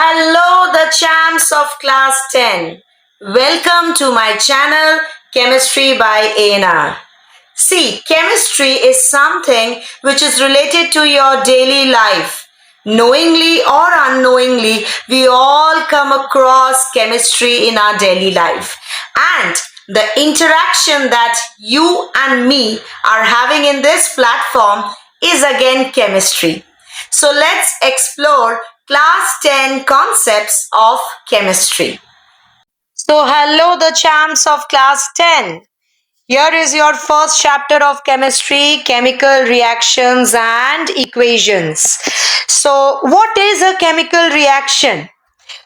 Hello, the champs of class 10. Welcome to my channel Chemistry by ANR. See, chemistry is something which is related to your daily life. Knowingly or unknowingly, we all come across chemistry in our daily life. And the interaction that you and me are having in this platform is again chemistry. So let's explore class 10 concepts of chemistry. So hello the champs of class 10. Here is your first chapter of chemistry, chemical reactions and equations. So what is a chemical reaction?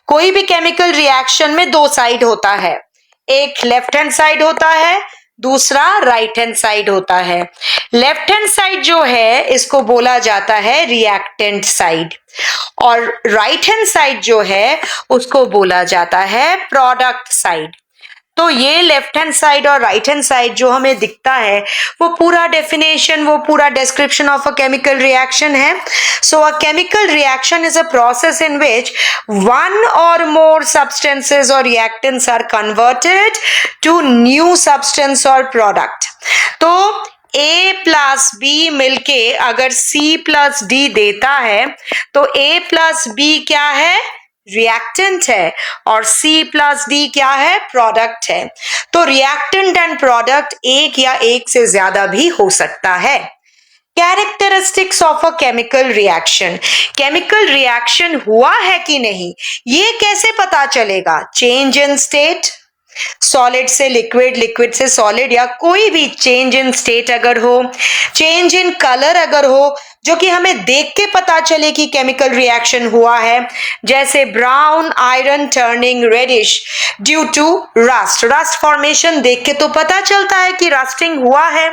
कोई भी chemical reaction में दो side होता है, एक left hand side होता है, दूसरा राइट हैंड साइड होता है। लेफ्ट हैंड साइड जो है इसको बोला जाता है रिएक्टेंट साइड और राइट हैंड साइड जो है उसको बोला जाता है प्रोडक्ट साइड। तो ये लेफ्ट हैंड साइड और राइट हैंड साइड जो हमें दिखता है वो पूरा डेफिनेशन, वो पूरा description of a chemical reaction है। So a chemical reaction is a process in which one or more substances or reactants are converted to new substance or product. तो A प्लस बी मिलके अगर C plus D देता है तो A plus B क्या है? Reactant है और C प्लस डी क्या है? प्रोडक्ट है। तो रिएक्टेंट एंड प्रोडक्ट एक या एक से ज्यादा भी हो सकता है। Characteristics of a chemical reaction, chemical reaction हुआ है कि नहीं ये कैसे पता चलेगा? चेंज इन स्टेट, सॉलिड से लिक्विड, लिक्विड से सॉलिड, या कोई भी चेंज इन स्टेट अगर हो, चेंज इन कलर अगर हो जो कि हमें देख के पता चले कि केमिकल रिएक्शन हुआ है, जैसे brown iron turning reddish due to rust, rust formation देख के तो पता चलता है कि रस्टिंग हुआ है।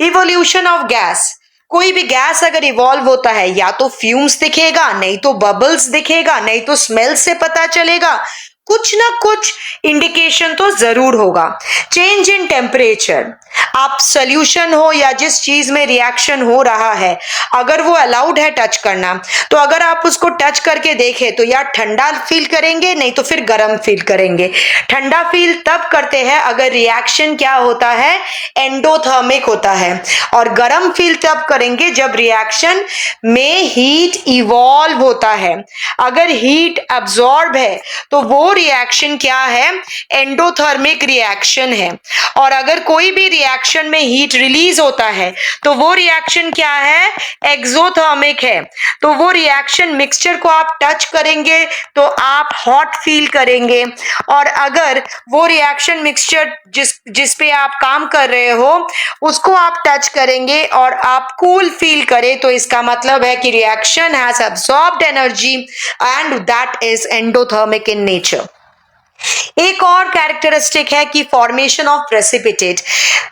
इवोल्यूशन ऑफ गैस, कोई भी गैस अगर इवॉल्व होता है या तो फ्यूम्स दिखेगा, नहीं तो बबल्स दिखेगा, नहीं तो स्मेल से पता चलेगा, कुछ ना कुछ इंडिकेशन तो जरूर होगा। चेंज इन टेम्परेचर, आप सॉल्यूशन हो या जिस चीज में रिएक्शन हो रहा है अगर वो अलाउड है टच करना, तो अगर आप उसको टच करके देखें तो या ठंडा फील करेंगे नहीं तो फिर गर्म फील करेंगे। ठंडा फील तब करते हैं अगर रिएक्शन क्या होता है? एंडोथर्मिक होता है, और गर्म फील तब करेंगे जब रिएक्शन में हीट इवॉल्व होता है। अगर हीट अब्सॉर्ब है तो वो रिएक्शन क्या है? एंडोथर्मिक रिएक्शन है। और अगर कोई भी रिएक्शन में हीट रिलीज होता है तो वो रिएक्शन क्या है? एक्सोथर्मिक है। तो वो रिएक्शन मिक्सचर को आप टच करेंगे तो आप हॉट फील करेंगे, और अगर वो रिएक्शन मिक्सचर जिस पे आप काम कर रहे हो उसको आप टच करेंगे और आप कूल फील करें तो इसका मतलब है कि reaction has absorbed energy and that is endothermic in nature. एक और कैरेक्टरिस्टिक है कि फॉर्मेशन ऑफ प्रेसिपिटेट,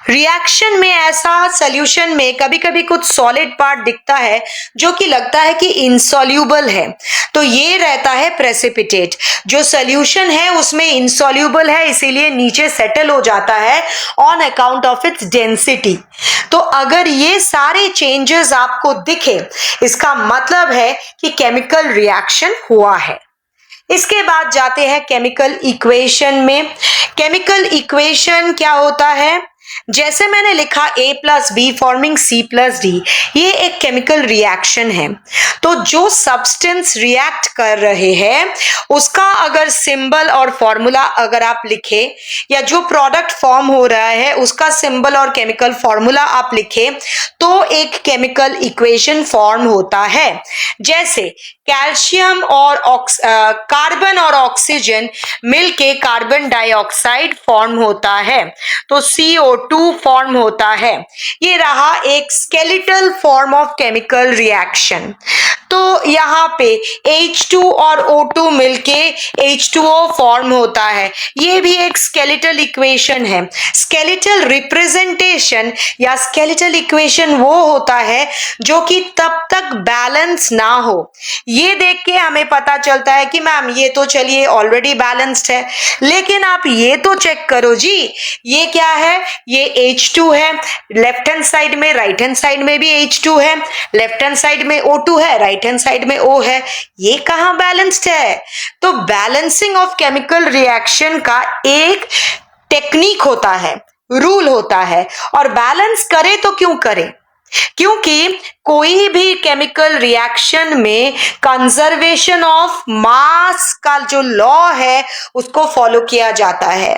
रिएक्शन में ऐसा सॉल्यूशन में कभी कभी कुछ सॉलिड पार्ट दिखता है जो कि लगता है कि इनसॉल्यूबल है, तो ये रहता है प्रेसिपिटेट। जो सॉल्यूशन है उसमें इनसॉल्यूबल है इसीलिए नीचे सेटल हो जाता है on account of its density. तो अगर ये सारे चेंजेस आपको दिखे इसका मतलब है कि केमिकल रिएक्शन हुआ है। इसके बाद जाते हैं केमिकल इक्वेशन में। केमिकल इक्वेशन क्या होता है? जैसे मैंने लिखा A plus be forming C plus D, ये एक केमिकल रिएक्शन है। तो जो सब्सटेंस रिएक्ट कर रहे हैं उसका अगर सिंबल और फॉर्मूला अगर आप लिखे, या जो प्रोडक्ट फॉर्म हो रहा है उसका सिंबल और केमिकल फॉर्मूला आप लिखे तो एक केमिकल इक्वेशन फॉर्म होता है। जैसे कैल्शियम और कार्बन और ऑक्सीजन मिलके कार्बन डाइऑक्साइड फॉर्म होता है तो CO2 फॉर्म होता है। ये रहा एक skeletal form of chemical reaction. तो यहाँ पे H2 और O2 मिलके H2O फॉर्म होता है, ये भी एक स्केलेटल इक्वेशन है। स्केलेटल रिप्रेजेंटेशन या स्केलेटल इक्वेशन वो होता है जो कि तब तक बैलेंस ना हो। ये देख के हमें पता चलता है कि मैम ये तो चलिए ऑलरेडी बैलेंस्ड है, लेकिन आप ये तो चेक करो जी ये क्या है? ये H2 है, लेफ्ट हैंड साइड में, राइट हैंड साइड में भी H2 है, लेफ्ट हैंड साइड में O2 है, राइट राइट हैंड साइड में O है, ये कहाँ बैलेंस्ड है? तो बैलेंसिंग ऑफ केमिकल रिएक्शन का एक टेक्निक होता है, रूल होता है, और बैलेंस करे तो क्यों करे? क्योंकि कोई भी केमिकल रिएक्शन में कंजर्वेशन ऑफ मास का जो लॉ है उसको फॉलो किया जाता है,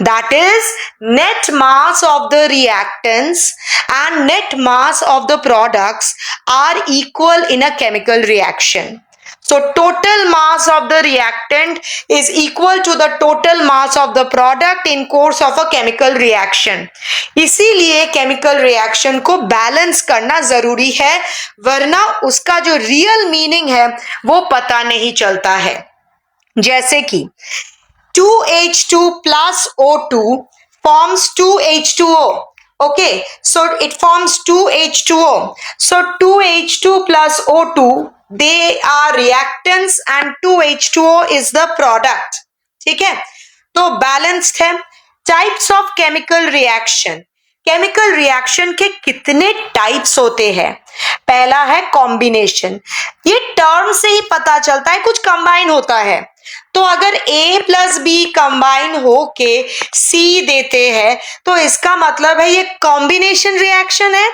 that is net mass of the reactants and net mass of the products are equal in a chemical reaction. So total mass of the reactant is equal to the total mass of the product in course of a chemical reaction. इसीलिए chemical reaction को balance करना जरूरी है, वरना उसका जो real meaning है वो पता नहीं चलता है. जैसे कि 2H2 plus O2 forms 2H2O. Okay, so it forms 2H2O. So 2H2 plus O2, they are reactants and 2H2O is the product. ठीक है, तो balanced है. Types of chemical reaction. Chemical reaction के कितने टाइप्स होते हैं? पहला है कॉम्बिनेशन. ये टर्म से ही पता चलता है कुछ कंबाइन होता है. तो अगर A प्लस बी कंबाइन होके C देते हैं तो इसका मतलब है ये कॉम्बिनेशन रिएक्शन है.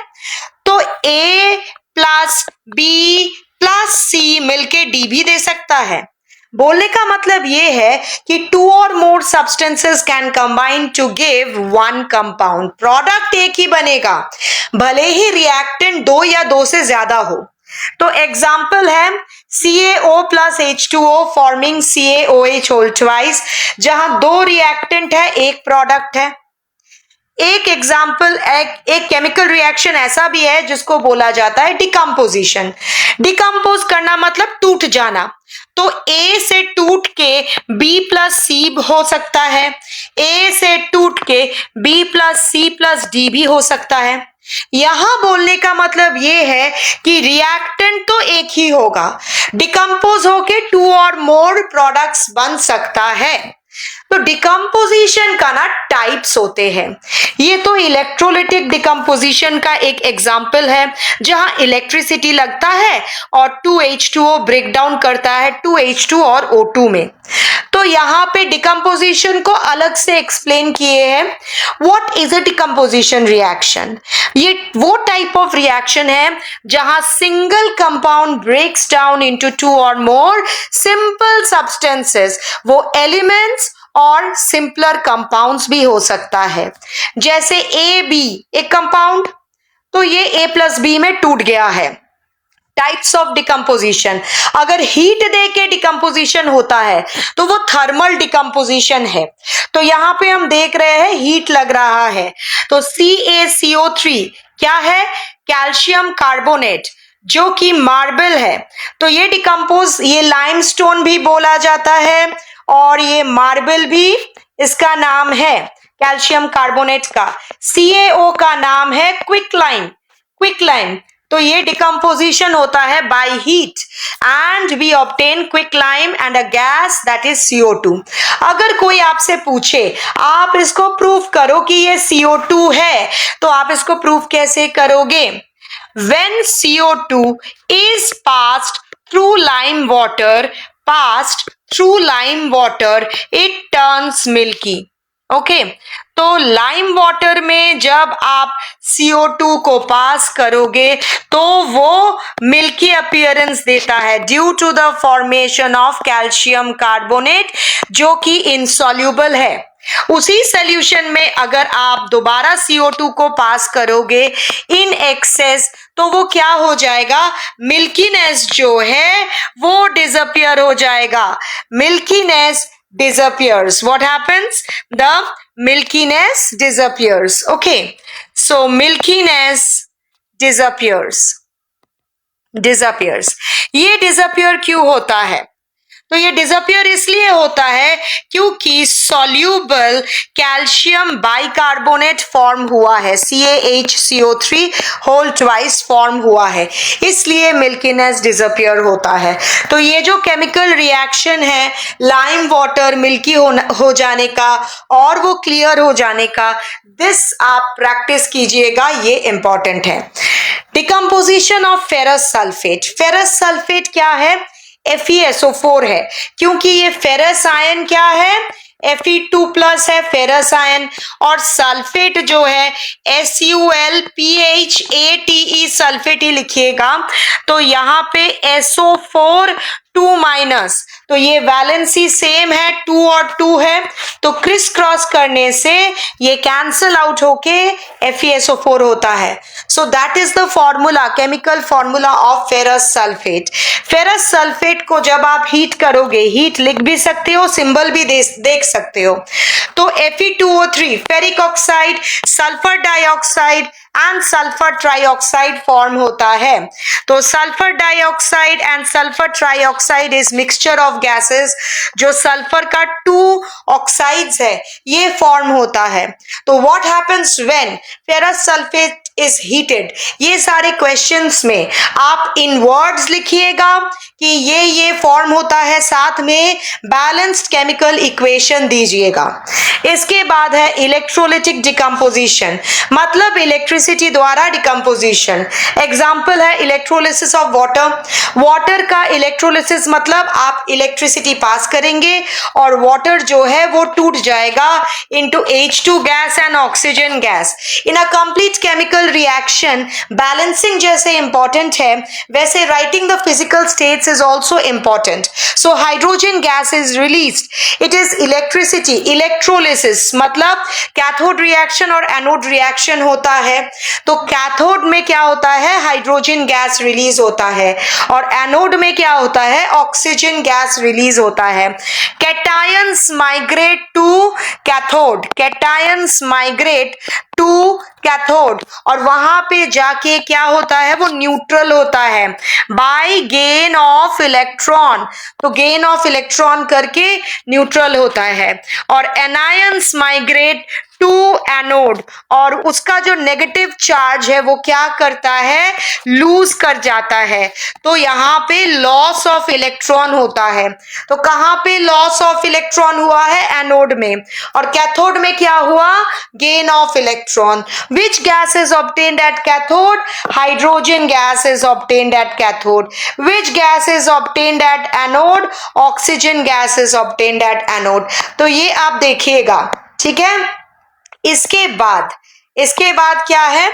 तो A plus B plus C मिलके D भी दे सकता है. बोलने का मतलब ये है कि two or more substances can combine to give one compound. Product एक ही बनेगा भले ही रिएक्टेंट दो या दो से ज्यादा हो. तो एग्जाम्पल है CaO plus H2O forming CaOH whole twice, जहां दो रिएक्टेंट है एक प्रोडक्ट है. एक एग्जाम्पल एक केमिकल रिएक्शन ऐसा भी है जिसको बोला जाता है डिकम्पोजिशन. डिकम्पोज करना मतलब टूट जाना. तो A से टूट के B प्लस C हो सकता है, A से टूट के B plus C plus D भी हो सकता है. यहां बोलने का मतलब ये है कि रिएक्टेंट तो एक ही होगा, डिकम्पोज होके टू और मोर प्रोडक्ट्स बन सकता है. तो डिकम्पोजिशन का ना टाइप्स होते हैं. ये तो इलेक्ट्रोलिटिक डिकम्पोजिशन का एक एग्जाम्पल है जहां इलेक्ट्रिसिटी लगता है और 2H2O ब्रेक डाउन करता है 2H2 और O2 में. तो यहाँ पे डिकम्पोजिशन को अलग से एक्सप्लेन किए हैं. What is a decomposition reaction? ये वो टाइप ऑफ रिएक्शन है जहां single compound breaks down into two or more simple substances. वो एलिमेंट्स और सिंपलर कंपाउंड्स भी हो सकता है. जैसे AB एक कंपाउंड, तो ये A प्लस बी में टूट गया है. Types of decomposition. अगर हीट दे के डिकम्पोजिशन होता है तो वो थर्मल डिकम्पोजिशन है. तो यहाँ पे हम देख रहे हैं हीट लग रहा है. तो CaCO3 क्या है? कैल्शियम कार्बोनेट, जो कि मार्बल है. तो ये डिकम्पोज, ये लाइमस्टोन भी बोला जाता है और ये मार्बल भी इसका नाम है कैल्शियम कार्बोनेट का. CaO का नाम है क्विकलाइम. क्विकलाइम, तो ये डिकम्पोजिशन होता है by heat and we obtain quicklime and a gas that is CO2. अगर कोई आपसे पूछे आप इसको प्रूव करो कि ये CO2 है, तो आप इसको प्रूव कैसे करोगे? When CO2 is passed through lime water, it turns milky. Okay, तो लाइम वाटर में जब आप CO2 को पास करोगे तो वो मिल्की अपीयरेंस देता है due to the formation of calcium carbonate, जो कि इनसॉल्युबल है. उसी सॉल्यूशन में अगर आप दोबारा CO2 को पास करोगे इन एक्सेस, तो वो क्या हो जाएगा? मिल्कीनेस जो है वो डिसअपियर हो जाएगा. Milkiness disappears. What happens? The milkiness disappears. Okay, so milkiness disappears. ये disappear क्यों होता है? तो ये डिसअपियर इसलिए होता है क्योंकि सॉल्यूबल कैल्शियम बाइकार्बोनेट फॉर्म हुआ है, CaHCO3 होल ट्वाइस फॉर्म हुआ है, इसलिए मिल्कीनेस डिसअपियर होता है. तो ये जो केमिकल रिएक्शन है लाइम वाटर मिल्की हो जाने का और वो क्लियर हो जाने का, दिस आप प्रैक्टिस कीजिएगा, ये इंपॉर्टेंट है. Decomposition of ferrous sulphate, ferrous sulphate क्या है? FeSO4 है, क्योंकि ये फेरस आयन क्या है? Fe2 प्लस है फेरस आयन, और सल्फेट जो है SULPHATE सल्फेट ही लिखिएगा। तो यहाँ पे SO4 2 माइनस, तो ये वैलेंसी सेम है, 2 और 2 है, तो क्रिस क्रॉस करने से ये कैंसल आउट होके FeSO4 होता है। So that is the formula, chemical formula of ferrous sulphate. Ferrous sulphate को जब आप हीट करोगे, हीट लिख भी सकते हो, सिंबल भी देख सकते हो, तो Fe2O3 ferric oxide, sulphur dioxide and sulphur trioxide form होता है। तो sulphur dioxide and sulphur trioxide is mixture of gases, जो सल्फर का 2 ऑक्साइड्स है ये फॉर्म होता है। तो what happens when ferrous sulphate is heated, ये सारे क्वेश्चंस में आप इन वर्ड्स लिखिएगा कि ये फॉर्म होता है, साथ में बैलेंस्ड केमिकल इक्वेशन दीजिएगा। इसके बाद है इलेक्ट्रोलिटिक डिकम्पोजिशन, मतलब इलेक्ट्रिसिटी द्वारा डिकम्पोजिशन। एग्जाम्पल है इलेक्ट्रोलिसिस ऑफ वाटर, वाटर का इलेक्ट्रोलिसिस मतलब आप इलेक्ट्रिसिटी पास करेंगे और वाटर जो है वो टूट जाएगा into H2 gas and oxygen gas. In a complete chemical reaction balancing जैसे इंपॉर्टेंट है, वैसे writing the physical states is also important. So hydrogen gas is released. It is electricity, electrolysis मतलब कैथोड रिएक्शन और anode reaction होता है। तो cathode में क्या होता है? हाइड्रोजन गैस रिलीज होता है, और एनोड में क्या होता है? ऑक्सीजन गैस रिलीज होता है। Cations migrate to cathode, cations migrate to cathode, और वहां पे जाके क्या होता है? वो न्यूट्रल होता है बाय गेन ऑफ इलेक्ट्रॉन, तो गेन ऑफ इलेक्ट्रॉन करके न्यूट्रल होता है। और एनायंस माइग्रेट टू एनोड, और उसका जो नेगेटिव चार्ज है वो क्या करता है? लूज कर जाता है। तो यहाँ पे लॉस ऑफ इलेक्ट्रॉन होता है। तो कहाँ पे लॉस ऑफ इलेक्ट्रॉन हुआ है? एनोड में। और कैथोड में क्या हुआ? Gain of electron. Which gas is obtained at cathode? Hydrogen gas is obtained at cathode. Which gas is obtained at anode? Oxygen gas is obtained at anode. तो ये आप देखिएगा, ठीक है। इसके बाद क्या है?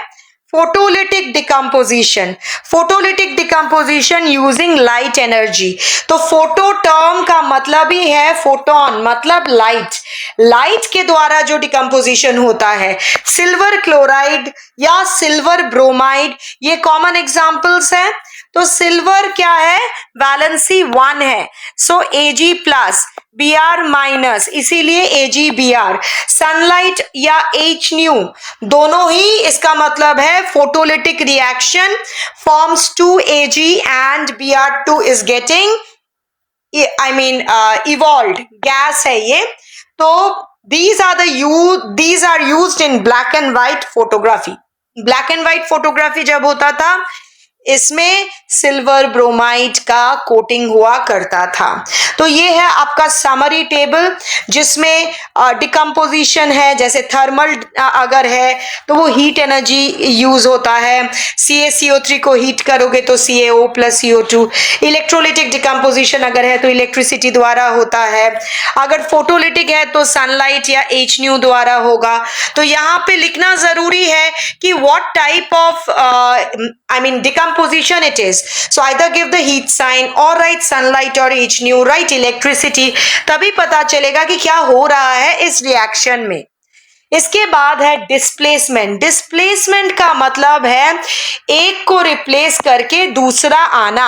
Photolytic decomposition, photolytic decomposition using light energy. तो फोटो टर्म का मतलब ही है फोटोन, मतलब लाइट, लाइट के द्वारा जो डिकम्पोजिशन होता है। सिल्वर क्लोराइड या सिल्वर ब्रोमाइड ये कॉमन एग्जांपल्स हैं। तो सिल्वर क्या है? वैलेंसी 1 है, सो Ag प्लस Br माइनस, इसीलिए AgBr। सनलाइट या Hnu दोनों ही इसका मतलब है photolytic reaction forms 2Ag and Br2 is getting evolved gas है ये। तो these are used in black and white photography। Black and white photography जब होता था, इसमें सिल्वर ब्रोमाइड का कोटिंग हुआ करता था। तो ये है आपका समरी टेबल, जिसमें डिकम्पोजिशन है, जैसे थर्मल अगर है तो वो हीट एनर्जी यूज होता है। CaCO3 को हीट करोगे तो CaO plus CO2। Electrolytic decomposition अगर है तो इलेक्ट्रिसिटी द्वारा होता है। अगर फोटोलिटिक है तो सनलाइट या Hnu द्वारा होगा। तो यहाँ पे लिखना जरूरी है कि what type of decomposition it is. So either give the heat sign or write sunlight or Hnu, write electricity, तभी पता चलेगा कि क्या हो रहा है इस रिएक्शन में। इसके बाद है डिस्प्लेसमेंट। डिस्प्लेसमेंट का मतलब है एक को रिप्लेस करके दूसरा आना,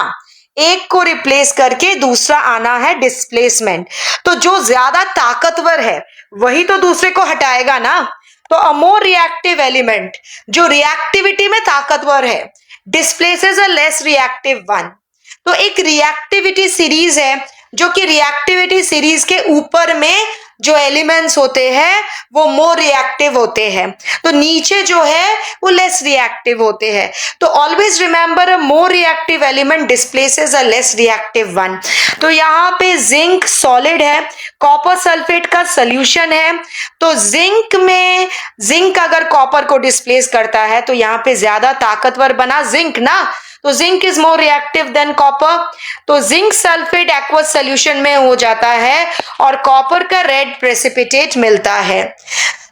एक को रिप्लेस करके दूसरा आना है डिस्प्लेसमेंट। तो जो ज्यादा ताकतवर है वही तो दूसरे को हटाएगा ना। तो अ मोर रिएक्टिव एलिमेंट जो रिएक्टिविटी में ताकतवर है displaces a less reactive one. तो एक रिएक्टिविटी सीरीज है जो कि रिएक्टिविटी सीरीज के ऊपर में जो एलिमेंट्स होते हैं वो मोर रिएक्टिव होते हैं, तो नीचे जो है वो लेस रिएक्टिव होते हैं। तो always remember a more reactive element displaces a less reactive one. तो यहाँ पे जिंक सॉलिड है, कॉपर सल्फेट का सोल्यूशन है, तो जिंक अगर कॉपर को डिस्प्लेस करता है तो यहाँ पे ज्यादा ताकतवर बना जिंक ना, तो zinc is more reactive than copper, तो जिंक सल्फेट एक्वस सोल्यूशन में हो जाता है और कॉपर का रेड प्रेसिपिटेट मिलता है।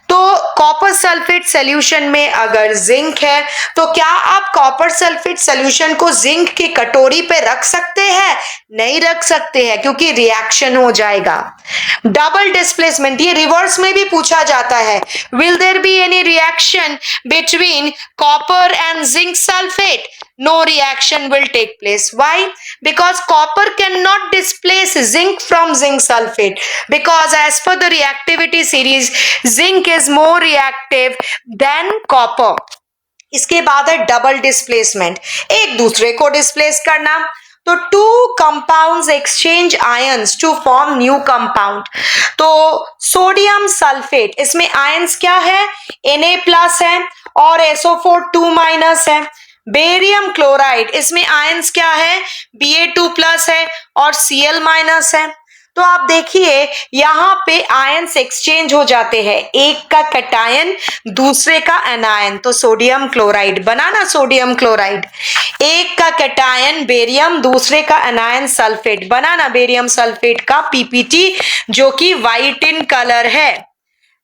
तो कॉपर सल्फेट सोल्यूशन में अगर जिंक है तो क्या आप कॉपर सल्फेट सोल्यूशन को जिंक की कटोरी पे रख सकते हैं? नहीं रख सकते हैं, क्योंकि रिएक्शन हो जाएगा। डबल डिस्प्लेसमेंट, ये रिवर्स में भी पूछा जाता है, will there be any reaction between copper and zinc sulphate? No reaction will take place. Why? Because copper cannot displace zinc from zinc sulfate, because as per the reactivity series zinc is more reactive than copper. इसके बाद है double displacement, एक दूसरे को displace करना। तो two compounds exchange ions to form new compound. तो sodium sulphate, इसमें आयंस क्या है? Na+ है और SO4 2- है। बेरियम क्लोराइड, इसमें आयंस क्या है? Ba2+ है और Cl- है। तो आप देखिए यहाँ पे आयंस एक्सचेंज हो जाते हैं, एक का कैटायन दूसरे का एनायन, तो सोडियम क्लोराइड बना ना, सोडियम क्लोराइड। एक का कैटायन बेरियम दूसरे का एनायन सल्फेट बना ना, बेरियम सल्फेट का PPT, जो कि वाइट इन कलर है।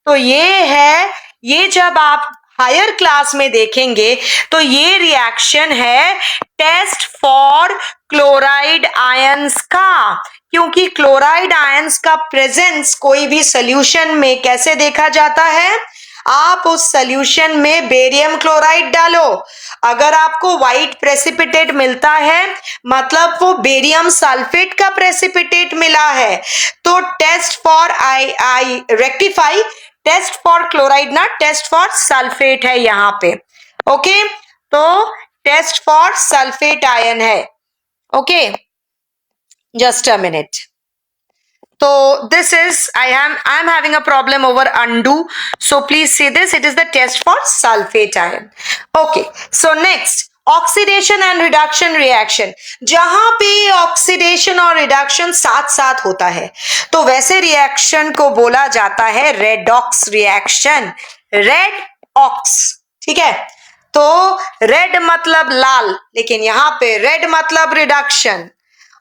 तो ये है, ये जब आप हायर क्लास में देखेंगे तो ये रिएक्शन है टेस्ट फॉर क्लोराइड आयंस का, क्योंकि क्लोराइड आयंस का प्रेजेंस कोई भी सोल्यूशन में कैसे देखा जाता है? आप उस सोल्यूशन में बेरियम क्लोराइड डालो, अगर आपको व्हाइट प्रेसिपिटेट मिलता है मतलब वो बेरियम सल्फेट का प्रेसिपिटेट मिला है। तो test for I rectify, test for chloride ना, टेस्ट फॉर सल्फेट है यहाँ पे। ओके, तो टेस्ट फॉर सल्फेट आयन है। Okay, just a minute. So this is, I'm having a problem over undo, so please see this, it is the test for sulfate ion. Okay, so next oxidation and reduction reaction, जहां पे oxidation और reduction साथ साथ होता है तो वैसे reaction को बोला जाता है रेडॉक्स रिएक्शन, रेड ऑक्स। ठीक है, तो रेड मतलब लाल, लेकिन यहाँ पे रेड मतलब रिडक्शन,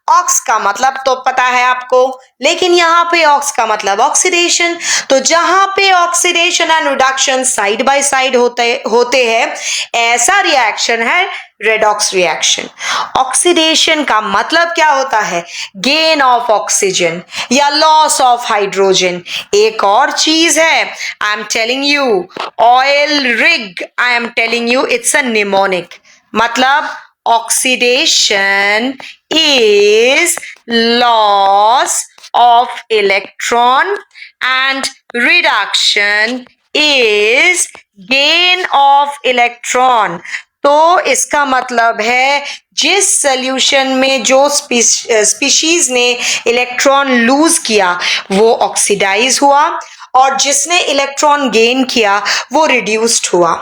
ऑक्स का मतलब तो पता है आपको, लेकिन यहाँ पे ऑक्स का मतलब ऑक्सीडेशन। तो जहां पे oxidation and reduction side by side होते हैं ऐसा रिएक्शन है रेडॉक्स रिएक्शन। ऑक्सीडेशन का मतलब क्या होता है? गेन ऑफ ऑक्सीजन या लॉस ऑफ हाइड्रोजन। एक और चीज है, I am telling you, oil rig, I am telling you it's a mnemonic, मतलब oxidation is loss of electron and reduction is gain of electron। तो इसका मतलब है जिस सोल्यूशन में जो स्पीशीज ने इलेक्ट्रॉन लूज किया वो ऑक्सीडाइज हुआ और जिसने इलेक्ट्रॉन गेन किया वो रिड्यूस्ड हुआ।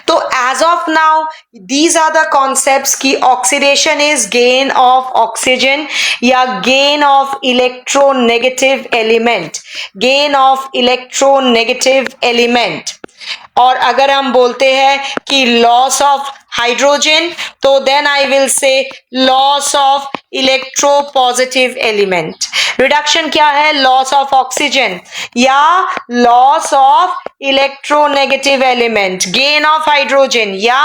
तो as of now these are the concepts की oxidation is gain of oxygen या gain of electronegative element, gain of electronegative element. और अगर हम बोलते हैं कि लॉस ऑफ हाइड्रोजन तो then I will say loss of electropositive element. Reduction क्या है? लॉस ऑफ ऑक्सीजन या loss of electronegative element, gain of hydrogen या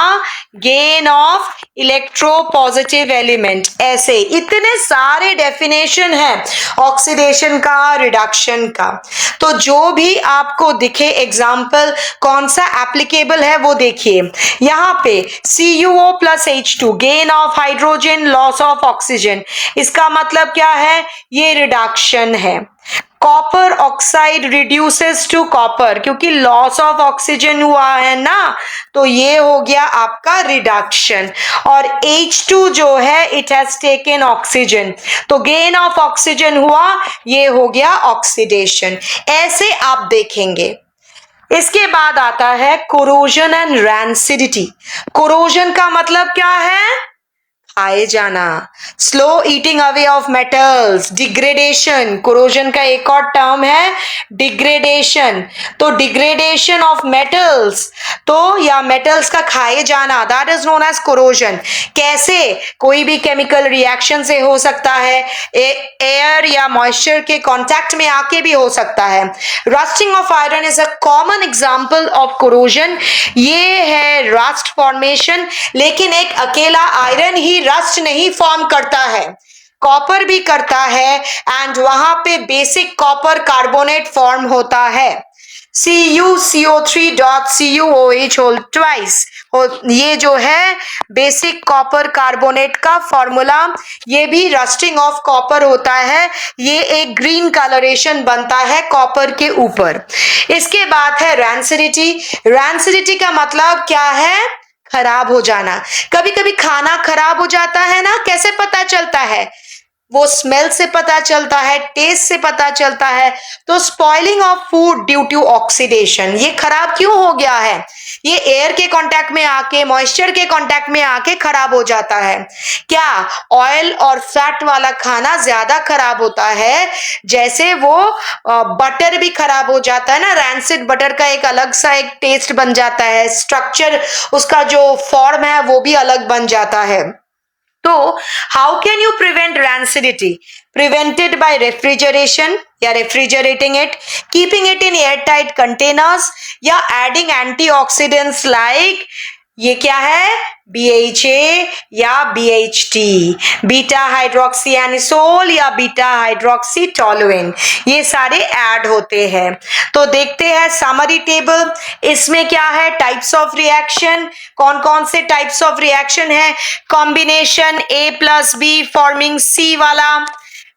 गेन ऑफ इलेक्ट्रोपॉजिटिव एलिमेंट। ऐसे इतने सारे डेफिनेशन है ऑक्सीडेशन का, रिडक्शन का। तो जो भी आपको दिखे एग्जाम्पल कौन सा एप्लीकेबल है वो देखिए। यहाँ पे CuO+H2 gain of hydrogen, loss of oxygen, इसका मतलब क्या है? ये रिडक्शन है। Copper oxide reduces to copper, क्योंकि लॉस ऑफ ऑक्सीजन हुआ है ना, तो ये हो गया आपका रिडक्शन। और H2 जो है इट हैज टेकन ऑक्सीजन, तो गेन ऑफ ऑक्सीजन हुआ, ये हो गया ऑक्सीडेशन। ऐसे आप देखेंगे। इसके बाद आता है कोरोजन एंड रैंसिडिटी। कोरोजन का मतलब क्या है? खाए जाना, slow eating away of metals, degradation. Corrosion का एक और टर्म है डिग्रेडेशन। तो डिग्रेडेशन ऑफ मेटल्स, तो या मेटल्स का खाए जाना, that is known as corrosion. कैसे? कोई भी केमिकल रिएक्शन से हो सकता है, एयर या मॉइस्चर के कांटेक्ट में आके भी हो सकता है। Rusting of iron is a common example of corrosion. ये है रस्ट फॉर्मेशन, लेकिन एक अकेला आयरन ही रस्ट नहीं फॉर्म करता है, कॉपर भी करता है, एंड वहां पे बेसिक कॉपर कार्बोनेट फॉर्म होता है, CuCO3.CuOH होल ट्वाइस। ये जो है बेसिक कॉपर कार्बोनेट का फॉर्मूला, ये भी रस्टिंग ऑफ कॉपर होता है। ये एक ग्रीन कलरेशन बनता है कॉपर के ऊपर। इसके बाद है रैंसिडिटी। रैंसिडिटी का मतलब क्या है? खराब हो जाना। कभी कभी खाना खराब हो जाता है ना, कैसे पता चलता है? वो स्मेल से पता चलता है, टेस्ट से पता चलता है। तो spoiling of food due to oxidation, ये खराब क्यों हो गया है? ये एयर के कांटेक्ट में आके, मॉइस्चर के कांटेक्ट में आके खराब हो जाता है। क्या ऑयल और फैट वाला खाना ज्यादा खराब होता है? जैसे वो बटर भी खराब हो जाता है ना, रैंसिड बटर का एक अलग सा एक टेस्ट बन जाता है, स्ट्रक्चर उसका जो फॉर्म है वो भी अलग बन जाता है। तो how can you prevent rancidity? Prevented by refrigeration या refrigerating it, keeping it in airtight containers या adding antioxidants like ये क्या है? BHA या BHT, बीटा हाइड्रोक्सी एनिसोल या बीटा हाइड्रोक्सी टोलुइन, ये सारे ऐड होते हैं। तो देखते हैं समरी टेबल। इसमें क्या है? Types of reaction. कौन कौन से टाइप्स ऑफ रिएक्शन है? कॉम्बिनेशन A+B फॉर्मिंग C वाला,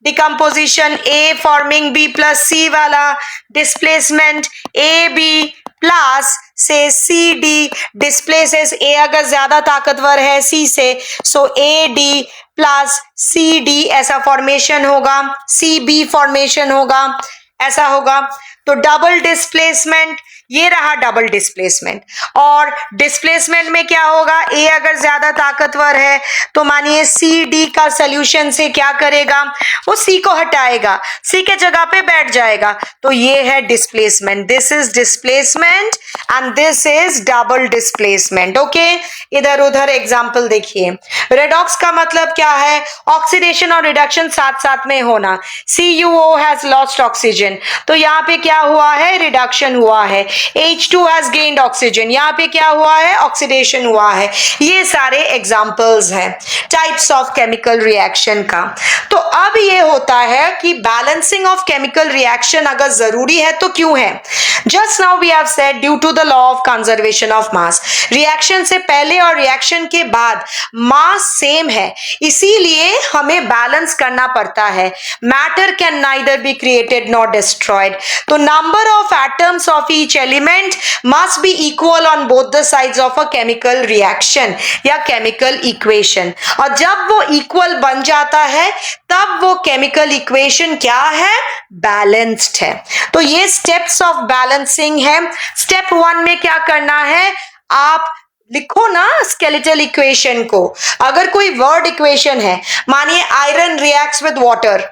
डिकम्पोजिशन A फॉर्मिंग B+C वाला, डिस्प्लेसमेंट AB प्लस से CD डिस्प्लेसेस A अगर ज्यादा ताकतवर है C से, सो AD प्लस CD ऐसा फॉर्मेशन होगा, CB फॉर्मेशन होगा, ऐसा होगा। तो डबल डिस्प्लेसमेंट, ये रहा डबल डिस्प्लेसमेंट। और डिस्प्लेसमेंट में क्या होगा? A अगर ज्यादा ताकतवर है तो मानिए CD का सोल्यूशन से क्या करेगा? वो C को हटाएगा, C के जगह पे बैठ जाएगा, तो ये है displacement. This is displacement and this is double displacement. Okay, इधर उधर एग्जांपल देखिए। रेडॉक्स का मतलब क्या है? ऑक्सीडेशन और रिडक्शन साथ साथ में होना। CuO हैज लॉस्ट ऑक्सीजन, तो यहाँ पे क्या हुआ है? रिडक्शन हुआ है। H2 has gained oxygen, यहाँ पे क्या हुआ है? ऑक्सीडेशन हुआ है। ये सारे एग्जाम्पल्स हैं टाइप्स ऑफ केमिकल रिएक्शन का। तो अब ये होता है कि बैलेंसिंग ऑफ केमिकल रिएक्शन अगर जरूरी है तो क्यों है? Just now we have said due to the law of conservation of mass, reaction से पहले और रिएक्शन के बाद मास सेम है, इसीलिए हमें बैलेंस करना पड़ता है। Matter can neither be created not destroyed, तो number of atoms of each element must be equal on both the sides of a chemical reaction या केमिकल इक्वेशन। और जब वो इक्वल बन जाता है तब वो केमिकल इक्वेशन क्या है? बैलेंस्ड है। तो ये स्टेप्स ऑफ बैलेंसिंग है। स्टेप 1 में क्या करना है? आप लिखो ना स्केलेटल इक्वेशन को। अगर कोई वर्ड इक्वेशन है, मानिए आयरन रिएक्ट्स विद वाटर,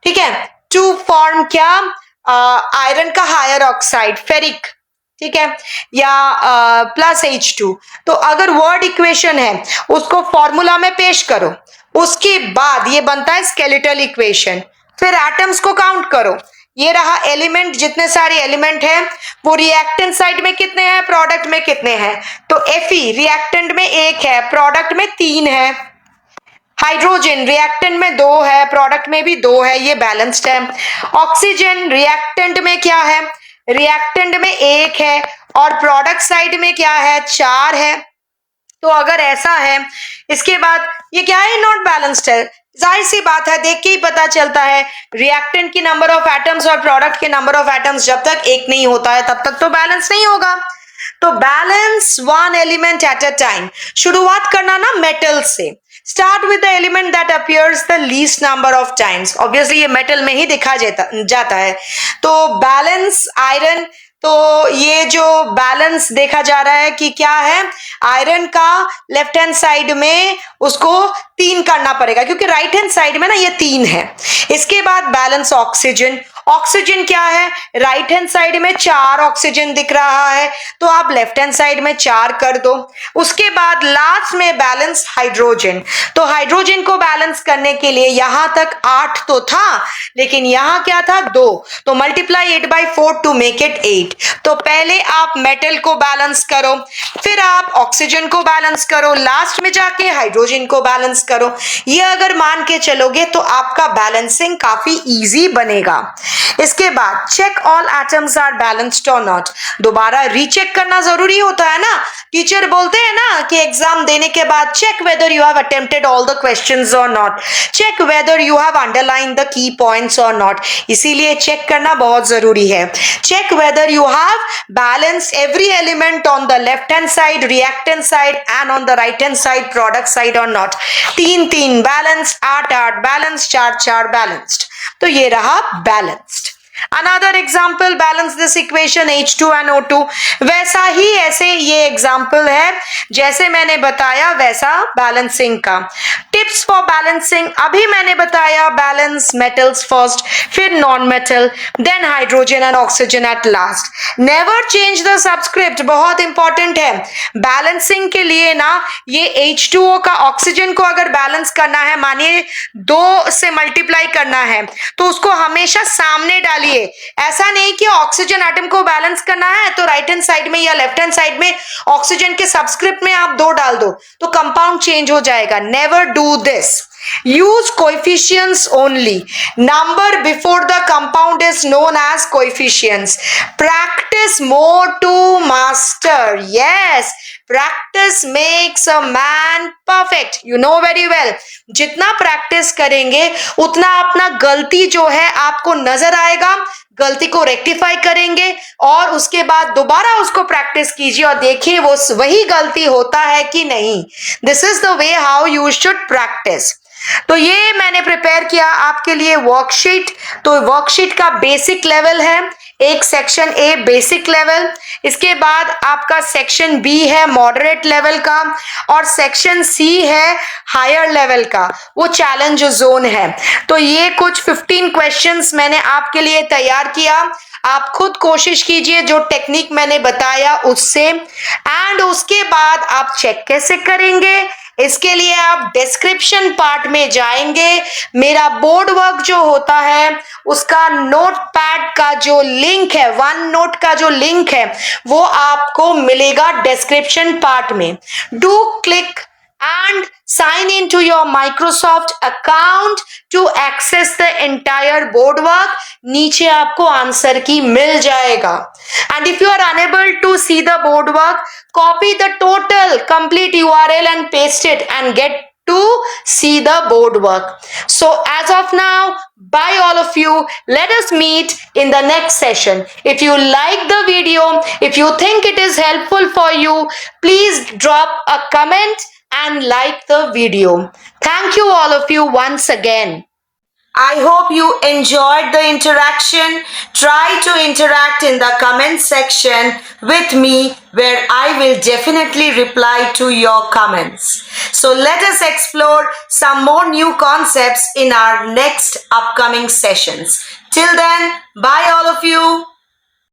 ठीक है, टू फॉर्म क्या? आयरन का हायर ऑक्साइड फेरिक, ठीक है, या प्लस H2। तो अगर वर्ड इक्वेशन है उसको फॉर्मूला में पेश करो, उसके बाद ये बनता है स्केलेटल इक्वेशन। फिर एटम्स को काउंट करो, ये रहा एलिमेंट, जितने सारे एलिमेंट हैं वो रिएक्टेंट साइड में कितने हैं, प्रोडक्ट में कितने हैं? तो Fe रिएक्टेंट में 1 है, प्रोडक्ट में 3 है। हाइड्रोजन रिएक्टेंट में 2 है, प्रोडक्ट में भी 2 है, ये बैलेंस्ड है। ऑक्सीजन रिएक्टेंट में क्या है? रिएक्टेंट में 1 है और प्रोडक्ट साइड में क्या है? 4 है। तो अगर ऐसा है, इसके बाद ये क्या है? नॉट बैलेंस्ड है, जाहिर सी बात है, देख के ही पता चलता है रिएक्टेंट की नंबर ऑफ एटम्स और प्रोडक्ट के नंबर ऑफ एटम्स जब तक एक नहीं होता है तब तक तो बैलेंस नहीं होगा। तो balance one element at a time. शुरुआत करना ना मेटल से। Start with the element that appears the least number of times. Obviously ये मेटल में ही देखा जाता है। तो बैलेंस आयरन, तो ये जो बैलेंस देखा जा रहा है कि क्या है, आयरन का लेफ्ट हैंड साइड में उसको 3 करना पड़ेगा क्योंकि राइट हैंड साइड में ना ये 3 है। इसके बाद बैलेंस ऑक्सीजन। ऑक्सीजन क्या है, राइट हैंड साइड में 4 ऑक्सीजन दिख रहा है तो आप लेफ्ट हैंड साइड में 4 कर दो। उसके बाद लास्ट में बैलेंस हाइड्रोजन। तो हाइड्रोजन को बैलेंस करने के लिए यहां तक 8 तो था लेकिन यहां क्या था 2, तो मल्टीप्लाई 8/4 टू मेक इट 8। तो पहले आप मेटल को बैलेंस करो, फिर आप ऑक्सीजन को बैलेंस करो, लास्ट में जाके हाइड्रोजन को बैलेंस करो। ये अगर मान के चलोगे तो आपका बैलेंसिंग काफी इजी बनेगा। इसके बाद check all atoms are balanced or not. दोबारा रीचेक करना जरूरी होता है ना। टीचर बोलते हैं ना कि एग्जाम देने के बाद check whether you have attempted all the questions or not, check whether you have underline the key points or not. इसीलिए चेक करना बहुत जरूरी है। Check whether you have balance every element on the left hand side, reactant side and on the right hand side, product side or not. 3 balanced, 8 balanced, 4 balanced. तो ये रहा balanced. Another example, balance this equation H2 and O2। वैसा ही ऐसे ये example है जैसे मैंने बताया वैसा बैलेंसिंग का। टिप्स फॉर बैलेंसिंग, अभी मैंने बताया बैलेंस मेटल्स फर्स्ट, फिर non metal, then hydrogen and oxygen at last. Never change the subscript, बहुत इंपॉर्टेंट है। बैलेंसिंग के लिए ना ये H2O का ऑक्सीजन को अगर बैलेंस करना है, मानिए 2 से मल्टीप्लाई करना है तो उसको हमेशा सामने डालिए। ऐसा नहीं कि ऑक्सीजन एटम को बैलेंस करना है तो राइट हैंड साइड में या लेफ्ट हैंड साइड में ऑक्सीजन के सबस्क्रिप्ट में आप 2 डाल दो तो कंपाउंड चेंज हो जाएगा। Never do this. Use coefficients only. Number before the compound is known as coefficients. Practice more to master. Yes, practice makes a man perfect. You know very well. जितना practice करेंगे उतना अपना गलती जो है आपको नजर आएगा, गलती को रेक्टिफाई करेंगे और उसके बाद दोबारा उसको प्रैक्टिस कीजिए और देखिए वो वही गलती होता है कि नहीं। This is the way how you should practice. तो ये मैंने प्रिपेयर किया आपके लिए वर्कशीट। तो वर्कशीट का बेसिक लेवल है, एक सेक्शन ए बेसिक लेवल, इसके बाद आपका सेक्शन बी है मॉडरेट लेवल का और सेक्शन सी है हायर लेवल का, वो चैलेंज जोन है। तो ये कुछ 15 क्वेश्चंस मैंने आपके लिए तैयार किया। आप खुद कोशिश कीजिए जो टेक्निक मैंने बताया उससे, एंड उसके बाद आप चेक कैसे करेंगे इसके लिए आप डिस्क्रिप्शन पार्ट में जाएंगे। मेरा बोर्ड वर्क जो होता है उसका नोट पैड का जो लिंक है, वन नोट का जो लिंक है वो आपको मिलेगा डिस्क्रिप्शन पार्ट में। Do click and sign into your Microsoft account to access the entire board work। नीचे आपको आंसर की मिल जाएगा। And if you are unable to see the board work, copy the total complete URL and paste it and get to see the board work. So as of now, bye all of you. Let us meet in the next session. If you like the video, if you think it is helpful for you, please drop a comment and like the video. Thank you all of you once again. I hope you enjoyed the interaction. Try to interact in the comment section with me where I will definitely reply to your comments. So let us explore some more new concepts in our next upcoming sessions. Till then, bye all of you.